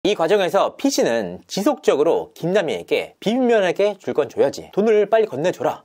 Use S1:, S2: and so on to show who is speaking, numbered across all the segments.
S1: 이 과정에서 PC는 지속적으로 김남희에게 비빔면에게 줄 건 줘야지, 돈을 빨리 건네줘라.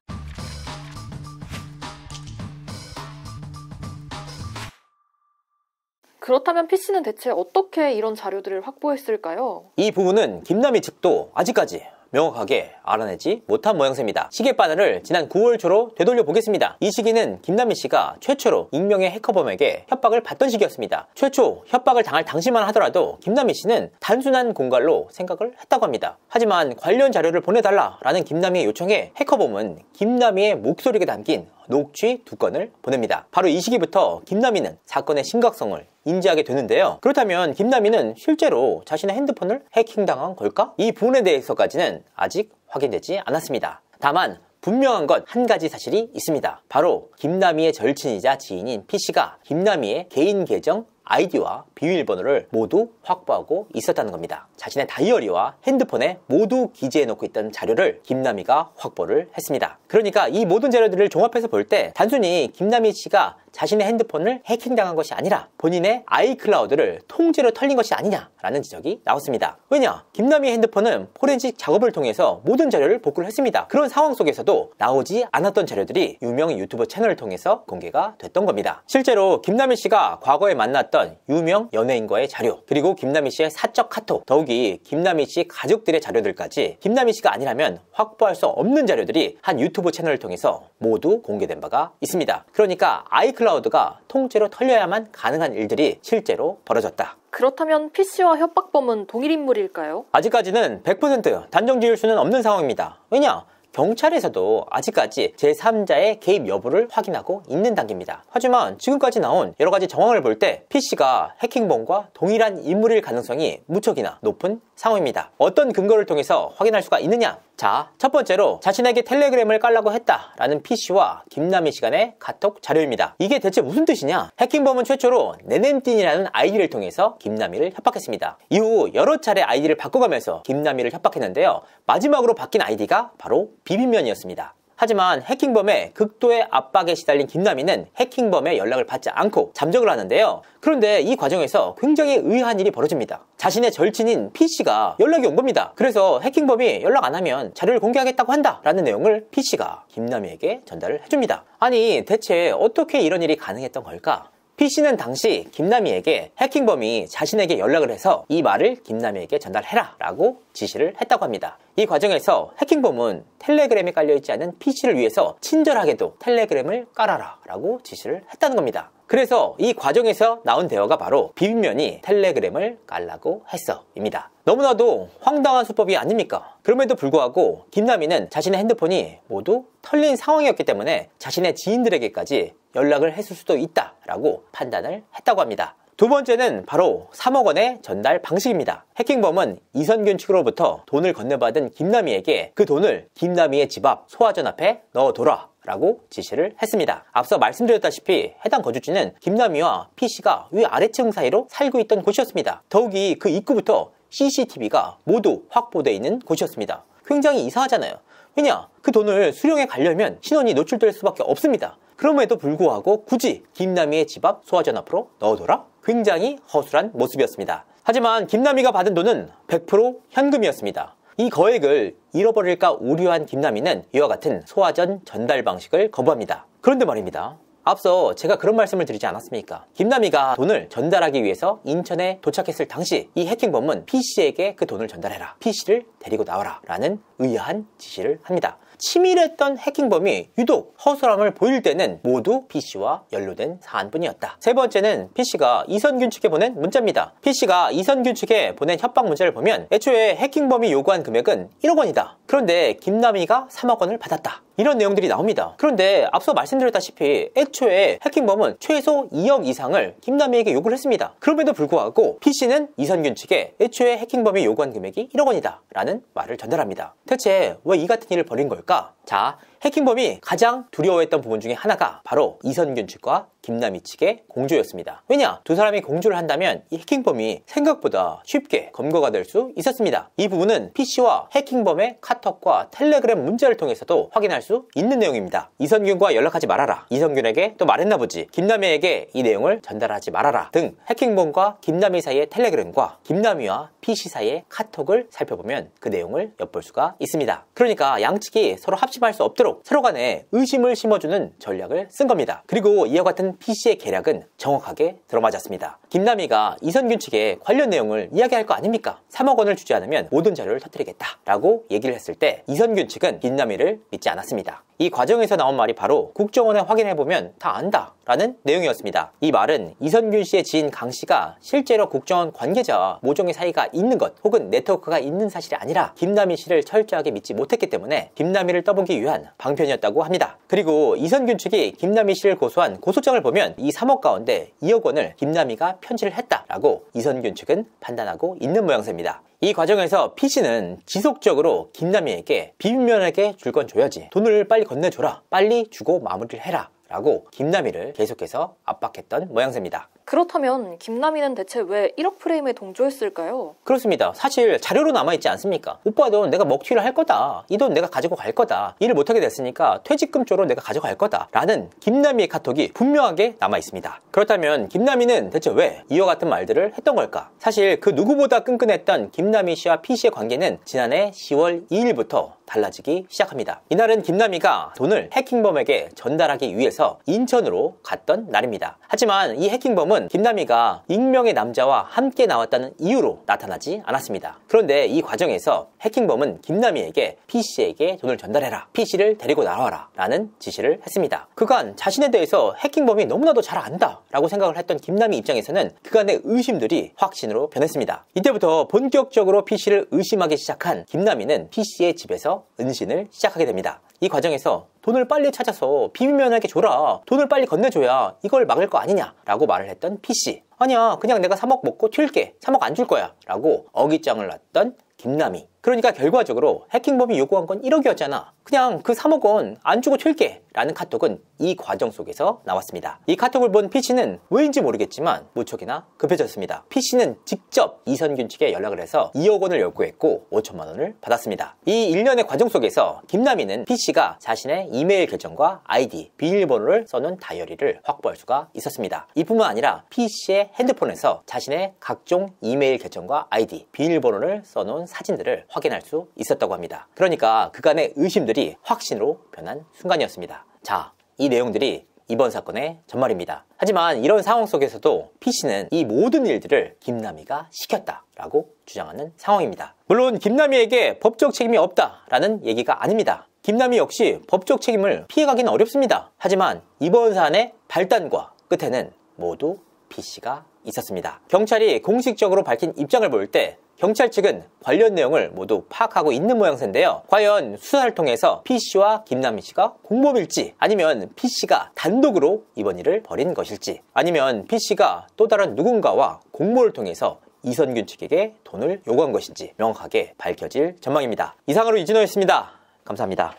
S2: 그렇다면 PC는 대체 어떻게 이런 자료들을 확보했을까요?
S1: 이 부분은 김남희 측도 아직까지 명확하게 알아내지 못한 모양새입니다. 시계바늘을 지난 9월 초로 되돌려 보겠습니다. 이 시기는 김남희 씨가 최초로 익명의 해커범에게 협박을 받던 시기였습니다. 최초 협박을 당할 당시만 하더라도 김남희 씨는 단순한 공갈로 생각을 했다고 합니다. 하지만 관련 자료를 보내달라라는 김남희의 요청에 해커범은 김남희의 목소리가 담긴 녹취 2건을 보냅니다. 바로 이 시기부터 김남희는 사건의 심각성을 인지하게 되는데요. 그렇다면 김남희는 실제로 자신의 핸드폰을 해킹당한 걸까? 이 부분에 대해서까지는 아직 확인되지 않았습니다. 다만 분명한 것 한 가지 사실이 있습니다. 바로 김남희의 절친이자 지인인 PC가 김남희의 개인 계정 아이디와 비밀번호를 모두 확보하고 있었다는 겁니다. 자신의 다이어리와 핸드폰에 모두 기재해놓고 있던 자료를 김남희가 확보를 했습니다. 그러니까 이 모든 자료들을 종합해서 볼 때 단순히 김남희 씨가 자신의 핸드폰을 해킹당한 것이 아니라 본인의 아이클라우드를 통째로 털린 것이 아니냐라는 지적이 나왔습니다. 왜냐? 김남희의 핸드폰은 포렌식 작업을 통해서 모든 자료를 복구를 했습니다. 그런 상황 속에서도 나오지 않았던 자료들이 유명 유튜버 채널을 통해서 공개가 됐던 겁니다. 실제로 김남희 씨가 과거에 만났던 유명 연예인과의 자료, 그리고 김남희 씨의 사적 카톡, 더욱이 김남희 씨 가족들의 자료들까지 김남희 씨가 아니라면 확보할 수 없는 자료들이 한 유튜브 채널을 통해서 모두 공개된 바가 있습니다. 그러니까 아이클라우드가 통째로 털려야만 가능한 일들이 실제로 벌어졌다.
S2: 그렇다면 PC와 협박범은 동일 인물일까요?
S1: 아직까지는 100% 단정 지을 수는 없는 상황입니다. 왜냐? 경찰에서도 아직까지 제3자의 개입 여부를 확인하고 있는 단계입니다. 하지만 지금까지 나온 여러가지 정황을 볼 때 PC가 해킹범과 동일한 인물일 가능성이 무척이나 높은 상황입니다. 어떤 근거를 통해서 확인할 수가 있느냐? 자, 첫 번째로 자신에게 텔레그램을 깔라고 했다라는 PC와 김남희 씨 간의 카톡 자료입니다. 이게 대체 무슨 뜻이냐? 해킹범은 최초로 네냄띵이라는 아이디를 통해서 김남희를 협박했습니다. 이후 여러 차례 아이디를 바꿔가면서 김남희를 협박했는데요. 마지막으로 바뀐 아이디가 바로 비빔면이었습니다. 하지만 해킹범의 극도의 압박에 시달린 김남희는 해킹범의 연락을 받지 않고 잠적을 하는데요. 그런데 이 과정에서 굉장히 의아한 일이 벌어집니다. 자신의 절친인 PC가 연락이 온 겁니다. 그래서 해킹범이 연락 안 하면 자료를 공개하겠다고 한다 라는 내용을 PC가 김남희에게 전달을 해줍니다. 아니, 대체 어떻게 이런 일이 가능했던 걸까? PC는 당시 김남희에게 해킹범이 자신에게 연락을 해서 이 말을 김남희에게 전달해라 라고 지시를 했다고 합니다. 이 과정에서 해킹범은 텔레그램에 깔려있지 않은 PC를 위해서 친절하게도 텔레그램을 깔아라 라고 지시를 했다는 겁니다. 그래서 이 과정에서 나온 대화가 바로 비빔면이 텔레그램을 깔라고 했어입니다. 너무나도 황당한 수법이 아닙니까? 그럼에도 불구하고 김남희는 자신의 핸드폰이 모두 털린 상황이었기 때문에 자신의 지인들에게까지 연락을 했을 수도 있다라고 판단을 했다고 합니다. 두 번째는 바로 3억 원의 전달 방식입니다. 해킹범은 이선균 측으로부터 돈을 건네받은 김남희에게 그 돈을 김남희의 집 앞 소화전 앞에 넣어둬라 라고 지시를 했습니다. 앞서 말씀드렸다시피 해당 거주지는 김남희와 PC가 위아래층 사이로 살고 있던 곳이었습니다. 더욱이 그 입구부터 CCTV가 모두 확보되어 있는 곳이었습니다. 굉장히 이상하잖아요. 왜냐? 그 돈을 수령해 가려면 신원이 노출될 수밖에 없습니다. 그럼에도 불구하고 굳이 김남희의 집 앞 소화전 앞으로 넣어둬라? 굉장히 허술한 모습이었습니다. 하지만 김남희가 받은 돈은 100% 현금이었습니다. 이 거액을 잃어버릴까 우려한 김남희는 이와 같은 소화전 전달 방식을 거부합니다. 그런데 말입니다. 앞서 제가 그런 말씀을 드리지 않았습니까? 김남희가 돈을 전달하기 위해서 인천에 도착했을 당시 이 해킹범은 PC에게 그 돈을 전달해라, PC를 데리고 나와라 라는 의아한 지시를 합니다. 치밀했던 해킹범이 유독 허술함을 보일 때는 모두 PC와 연루된 사안뿐이었다. 세 번째는 PC가 이선균 측에 보낸 문자입니다. PC가 이선균 측에 보낸 협박 문자를 보면 애초에 해킹범이 요구한 금액은 1억 원이다. 그런데 김남희가 3억 원을 받았다. 이런 내용들이 나옵니다. 그런데 앞서 말씀드렸다시피 애초에 해킹범은 최소 2억 이상을 김남희에게 요구를 했습니다. 그럼에도 불구하고 PC는 이선균 측에 애초에 해킹범이 요구한 금액이 1억 원이다 라는 말을 전달합니다. 대체 왜 이 같은 일을 벌인 걸까? 자, 해킹범이 가장 두려워했던 부분 중에 하나가 바로 이선균 측과 김남희 측의 공조였습니다. 왜냐? 두 사람이 공조를 한다면 이 해킹범이 생각보다 쉽게 검거가 될 수 있었습니다. 이 부분은 PC와 해킹범의 카톡과 텔레그램 문자를 통해서도 확인할 수 있는 내용입니다. 이선균과 연락하지 말아라, 이선균에게 또 말했나 보지, 김남희에게 이 내용을 전달하지 말아라 등 해킹범과 김남희 사이의 텔레그램과 김남희와 PC 사이의 카톡을 살펴보면 그 내용을 엿볼 수가 있습니다. 그러니까 양측이 서로 합심할 수 없도록 서로 간에 의심을 심어주는 전략을 쓴 겁니다. 그리고 이와 같은 PC의 계략은 정확하게 들어맞았습니다. 김남희가 이선균 측에 관련 내용을 이야기할 거 아닙니까? 3억 원을 주지 않으면 모든 자료를 터뜨리겠다 라고 얘기를 했을 때 이선균 측은 김남희를 믿지 않았습니다. 이 과정에서 나온 말이 바로 국정원에 확인해보면 다 안다 라는 내용이었습니다. 이 말은 이선균 씨의 지인 강 씨가 실제로 국정원 관계자와 모종의 사이가 있는 것 혹은 네트워크가 있는 사실이 아니라 김남희 씨를 철저하게 믿지 못했기 때문에 김남희를 떠보기 위한 방편이었다고 합니다. 그리고 이선균 측이 김남희 씨를 고소한 고소장을 보면 이 3억 가운데 2억 원을 김남희가 편지를 했다라고 이선균 측은 판단하고 있는 모양새입니다. 이 과정에서 PC는 지속적으로 김남희에게 비빔면에게 줄 건 줘야지, 돈을 빨리 건네줘라, 빨리 주고 마무리를 해라 라고 김남희를 계속해서 압박했던 모양새입니다.
S2: 그렇다면 김남희는 대체 왜 1억 프레임에 동조했을까요?
S1: 그렇습니다. 사실 자료로 남아있지 않습니까? 오빠 돈 내가 먹튀를 할 거다, 이 돈 내가 가지고 갈 거다, 일을 못하게 됐으니까 퇴직금 쪽으로 내가 가져갈 거다 라는 김남희의 카톡이 분명하게 남아있습니다. 그렇다면 김남희는 대체 왜 이와 같은 말들을 했던 걸까? 사실 그 누구보다 끈끈했던 김남희 씨와 PC의 관계는 지난해 10월 2일부터 달라지기 시작합니다. 이날은 김남희가 돈을 해킹범에게 전달하기 위해서 인천으로 갔던 날입니다. 하지만 이 해킹범은 김남희가 익명의 남자와 함께 나왔다는 이유로 나타나지 않았습니다. 그런데 이 과정에서 해킹범은 김남희에게 PC에게 돈을 전달해라, PC를 데리고 나와라 라는 지시를 했습니다. 그간 자신에 대해서 해킹범이 너무나도 잘 안다 라고 생각을 했던 김남희 입장에서는 그간의 의심들이 확신으로 변했습니다. 이때부터 본격적으로 PC를 의심하기 시작한 김남희는 PC의 집에서 은신을 시작하게 됩니다. 이 과정에서 돈을 빨리 찾아서 비빔면에게 줘라, 돈을 빨리 건네줘야 이걸 막을 거 아니냐 라고 말을 했던 PC. 아니야, 그냥 내가 3억 먹고 튈게, 3억 안 줄 거야 라고 어깃장을 놨던 김남희. 그러니까 결과적으로 해킹범이 요구한 건 1억이었잖아, 그냥 그 3억 원 안 주고 튈게 라는 카톡은 이 과정 속에서 나왔습니다. 이 카톡을 본 PC는 왜인지 모르겠지만 무척이나 급해졌습니다. PC는 직접 이선균 측에 연락을 해서 2억 원을 요구했고 5천만 원을 받았습니다. 이 일련의 과정 속에서 김남희는 PC가 자신의 이메일 계정과 아이디, 비밀번호를 써놓은 다이어리를 확보할 수가 있었습니다. 이뿐만 아니라 PC의 핸드폰에서 자신의 각종 이메일 계정과 아이디, 비밀번호를 써놓은 사진들을 확인할 수 있었다고 합니다. 그러니까 그간의 의심들이 확신으로 변한 순간이었습니다. 자, 이 내용들이 이번 사건의 전말입니다. 하지만 이런 상황 속에서도 PC는 이 모든 일들을 김남희가 시켰다라고 주장하는 상황입니다. 물론 김남희에게 법적 책임이 없다라는 얘기가 아닙니다. 김남희 역시 법적 책임을 피해가기는 어렵습니다. 하지만 이번 사안의 발단과 끝에는 모두 PC가 있었습니다. 경찰이 공식적으로 밝힌 입장을 볼 때 경찰 측은 관련 내용을 모두 파악하고 있는 모양새인데요. 과연 수사를 통해서 PC와 김남희 씨가 공범일지, 아니면 PC가 단독으로 이번 일을 벌인 것일지, 아니면 PC가 또 다른 누군가와 공모를 통해서 이선균 측에게 돈을 요구한 것인지 명확하게 밝혀질 전망입니다. 이상으로 이진호였습니다. 감사합니다.